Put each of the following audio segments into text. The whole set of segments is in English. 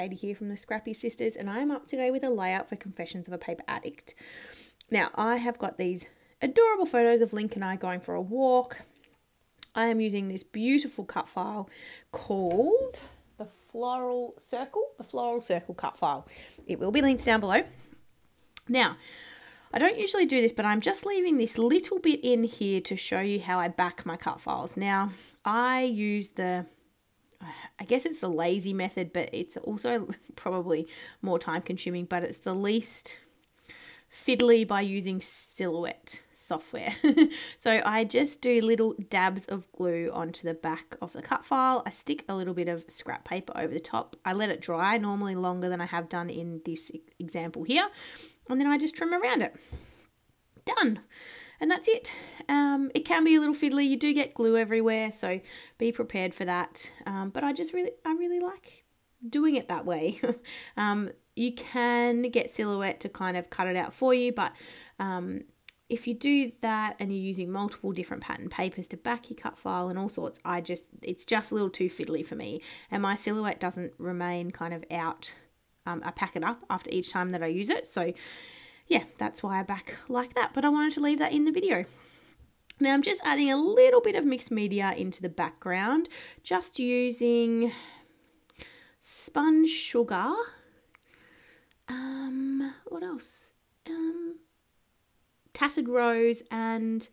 Katie here from the Scrappy Sisters, and I am up today with a layout for Confessions of a Paper Addict. Now, I have got these adorable photos of Link and I going for a walk. I am using this beautiful cut file called the Floral Circle cut file. It will be linked down below. Now, I don't usually do this, but I'm just leaving this little bit in here to show you how I back my cut files. Now, I use I guess it's the lazy method, but it's also probably more time consuming, but it's the least fiddly by using Silhouette software. So I just do little dabs of glue onto the back of the cut file. I stick a little bit of scrap paper over the top. I let it dry, normally longer than I have done in this example here. And then I just trim around it. Done. And that's it. It can be a little fiddly. You do get glue everywhere, so be prepared for that. But I really like doing it that way. You can get Silhouette to kind of cut it out for you, but if you do that and you're using multiple different pattern papers to back your cut file and all sorts, it's just a little too fiddly for me. And my Silhouette doesn't remain kind of out. I pack it up after each time that I use it. So yeah, that's why I back like that. But I wanted to leave that in the video. Now I'm just adding a little bit of mixed media into the background, just using sponge sugar. What else? Tattered rose, and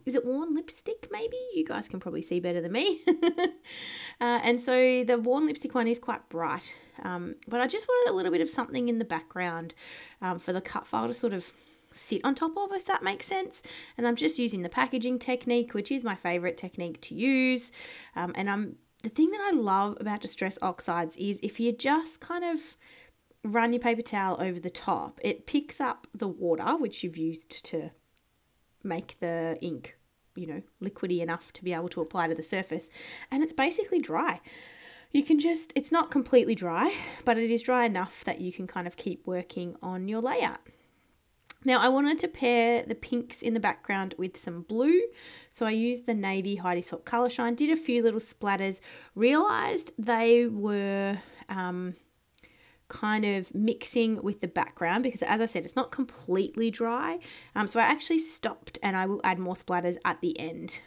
is it worn lipstick maybe? You guys can probably see better than me. And so the worn lipstick one is quite bright, but I just wanted a little bit of something in the background for the cut file to sort of sit on top of, if that makes sense. And I'm just using the packaging technique, which is my favorite technique to use. The thing that I love about Distress Oxides is if you just kind of run your paper towel over the top, it picks up the water which you've used to make the ink, liquidy enough to be able to apply to the surface, and it's basically dry. You can it's not completely dry, but it is dry enough that you can kind of keep working on your layout. Now I wanted to pair the pinks in the background with some blue, so I used the navy Heidi Swapp Colour Shine, did a few little splatters, realised they were kind of mixing with the background because, as I said, it's not completely dry. So I actually stopped, and I will add more splatters at the end.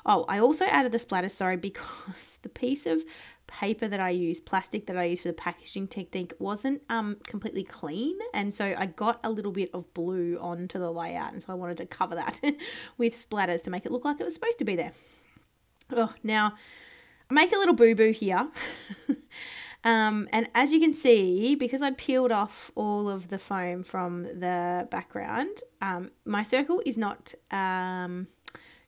Oh, I also added the splatters, sorry, because the piece of paper that I used, plastic that I used for the packaging technique, wasn't completely clean, and so I got a little bit of blue onto the layout, and so I wanted to cover that with splatters to make it look like it was supposed to be there. Oh, now I make a little boo-boo here. And as you can see, because I'd peeled off all of the foam from the background, my circle is not,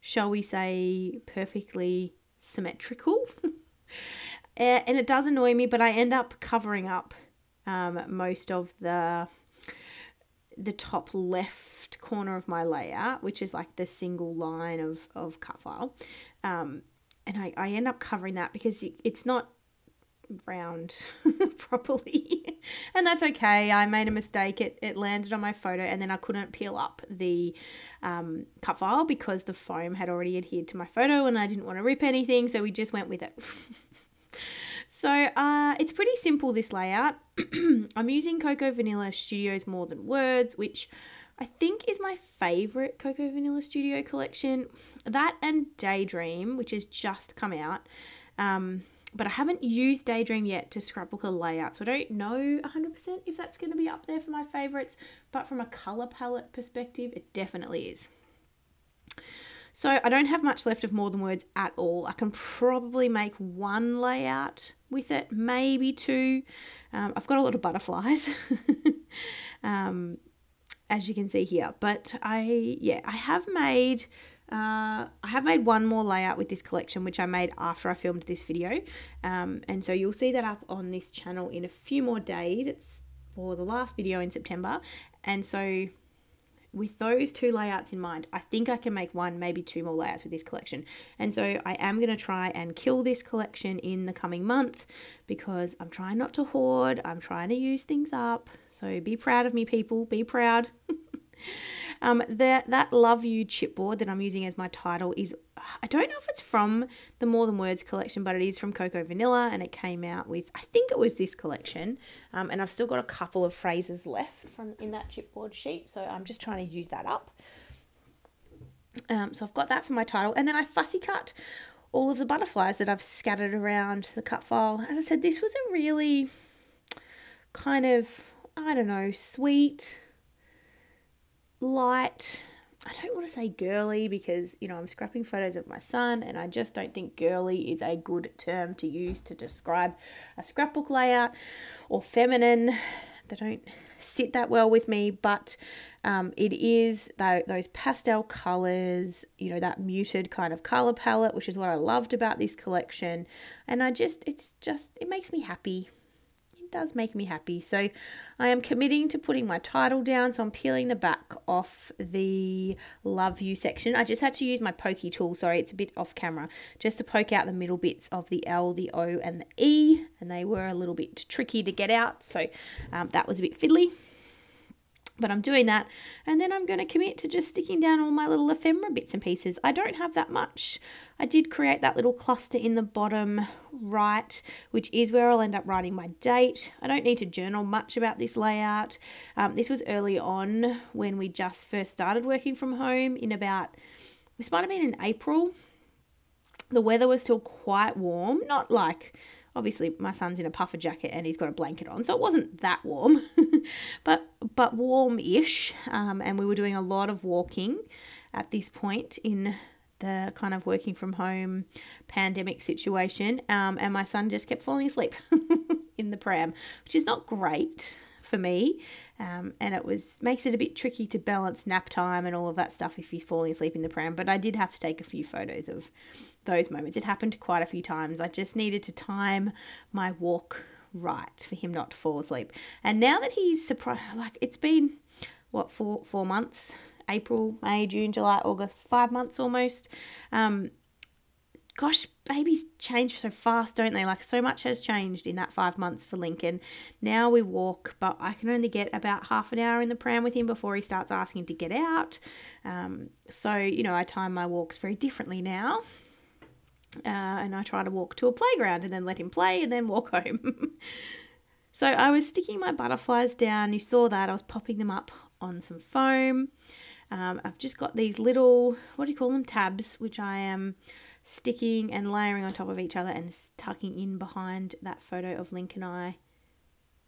shall we say, perfectly symmetrical. And it does annoy me, but I end up covering up most of the top left corner of my layout, which is like the single line of cut file. And I end up covering that because it's not round properly, and that's okay. I made a mistake. It landed on my photo, and then I couldn't peel up the cut file because the foam had already adhered to my photo, and I didn't want to rip anything, so we just went with it. So it's pretty simple, this layout. I'm using Cocoa Vanilla Studios More Than Words, which I think is my favorite Cocoa Vanilla Studio collection. That and Daydream, which has just come out. But I haven't used Daydream yet to scrapbook a layout, so I don't know 100% if that's going to be up there for my favourites, but from a colour palette perspective, it definitely is. So I don't have much left of More Than Words at all. I can probably make one layout with it, maybe two. I've got a lot of butterflies, as you can see here, but I have made one more layout with this collection, which I made after I filmed this video. And so you'll see that up on this channel in a few more days. It's for the last video in September. And so with those two layouts in mind, I think I can make one, maybe two more layouts with this collection. And so I am going to try and kill this collection in the coming month because I'm trying not to hoard. I'm trying to use things up. So be proud of me, people. Be proud. That Love You chipboard that I'm using as my title is I don't know if it's from the More Than Words collection, but it is from Cocoa Vanilla, and it came out with, I think it was this collection, and I've still got a couple of phrases left from in that chipboard sheet, so I'm just trying to use that up. So I've got that for my title, and then I fussy cut all of the butterflies that I've scattered around the cut file. As I said, this was a really kind of, I don't know, sweet, light, I don't want to say girly because, you know, I'm scrapping photos of my son, and I just don't think girly is a good term to use to describe a scrapbook layout, or feminine. They don't sit that well with me, but it is those pastel colours, you know, that muted kind of colour palette, which is what I loved about this collection. And it makes me happy. Does make me happy. So I am committing to putting my title down, so I'm peeling the back off the love you section. I just had to use my pokey tool, sorry, it's a bit off camera, just to poke out the middle bits of the L, the O and the E, and they were a little bit tricky to get out, so that was a bit fiddly. But I'm doing that, and then I'm going to commit to just sticking down all my little ephemera bits and pieces. I don't have that much. I did create that little cluster in the bottom right, which is where I'll end up writing my date. I don't need to journal much about this layout. This was early on when we just first started working from home this might have been in April. The weather was still quite warm, not like... Obviously, my son's in a puffer jacket and he's got a blanket on, so it wasn't that warm, but warm-ish. And we were doing a lot of walking at this point in the kind of working from home pandemic situation. And my son just kept falling asleep in the pram, which is not great for me. And it makes it a bit tricky to balance nap time and all of that stuff if he's falling asleep in the pram. But I did have to take a few photos of those moments. It happened quite a few times. I just needed to time my walk right for him not to fall asleep. And now that he's surprised, like it's been, what, four months? April, May, June, July, August, 5 months almost. Gosh, babies change so fast, don't they? Like so much has changed in that 5 months for Lincoln. Now we walk, but I can only get about half an hour in the pram with him before he starts asking to get out. So, you know, I time my walks very differently now. And I try to walk to a playground and then let him play and then walk home. So I was sticking my butterflies down. You saw that. I was popping them up on some foam. I've just got these little, what do you call them, tabs, which I am sticking and layering on top of each other and tucking in behind that photo of Link and I,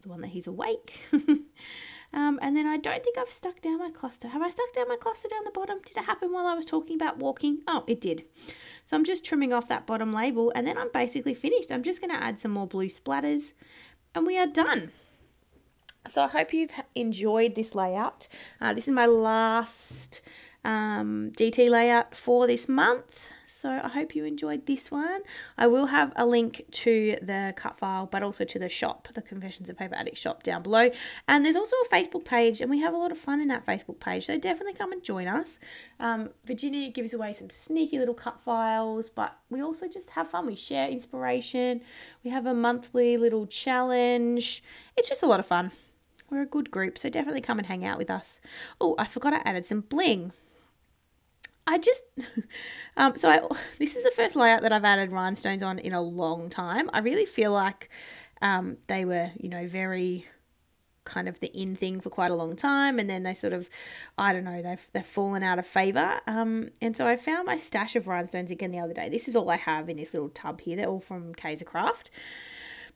the one that he's awake. And then I don't think I've stuck down my cluster. Have I stuck down my cluster down the bottom? Did it happen while I was talking about walking? Oh, it did. So I'm just trimming off that bottom label, and then I'm basically finished. I'm just going to add some more blue splatters and we are done. So I hope you've enjoyed this layout. This is my last DT layout for this month. So I hope you enjoyed this one. I will have a link to the cut file, but also to the shop, the Confessions of Paper Addict shop down below. And there's also a Facebook page, and we have a lot of fun in that Facebook page. So definitely come and join us. Virginia gives away some sneaky little cut files, but we also just have fun. We share inspiration. We have a monthly little challenge. It's just a lot of fun. We're a good group, so definitely come and hang out with us. Oh, I forgot I added some bling. This is the first layout that I've added rhinestones on in a long time. I really feel like they were, you know, very kind of the in thing for quite a long time, and then they sort of, I don't know, they've fallen out of favour. And so I found my stash of rhinestones again the other day. This is all I have in this little tub here. They're all from Kaiser Craft.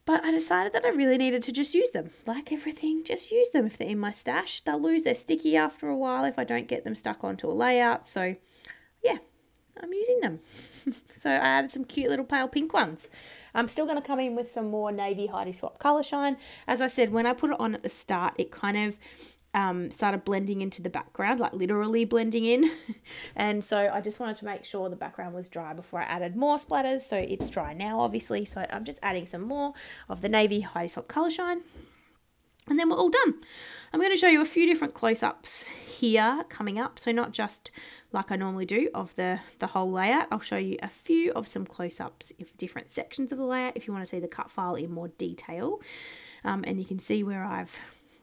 But I decided that I really needed to just use them. Like everything, just use them if they're in my stash. They'll lose their sticky after a while if I don't get them stuck onto a layout. So, yeah, I'm using them. So I added some cute little pale pink ones. I'm still going to come in with some more navy Heidi Swap Colour Shine. As I said, when I put it on at the start, it kind of started blending into the background, like literally blending in. And so I just wanted to make sure the background was dry before I added more splatters. So it's dry now, obviously. So I'm just adding some more of the navy Heidi Swap Colour Shine. And then we're all done. I'm going to show you a few different close-ups here coming up. So not just like I normally do of the whole layout. I'll show you a few of some close-ups of different sections of the layout if you want to see the cut file in more detail. And you can see where I've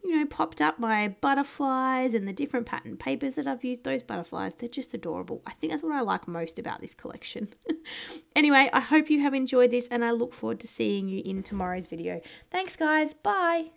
you know, popped up my butterflies and the different pattern papers that I've used. Those butterflies, they're just adorable. I think that's what I like most about this collection. Anyway, I hope you have enjoyed this and I look forward to seeing you in tomorrow's video. Thanks guys, bye!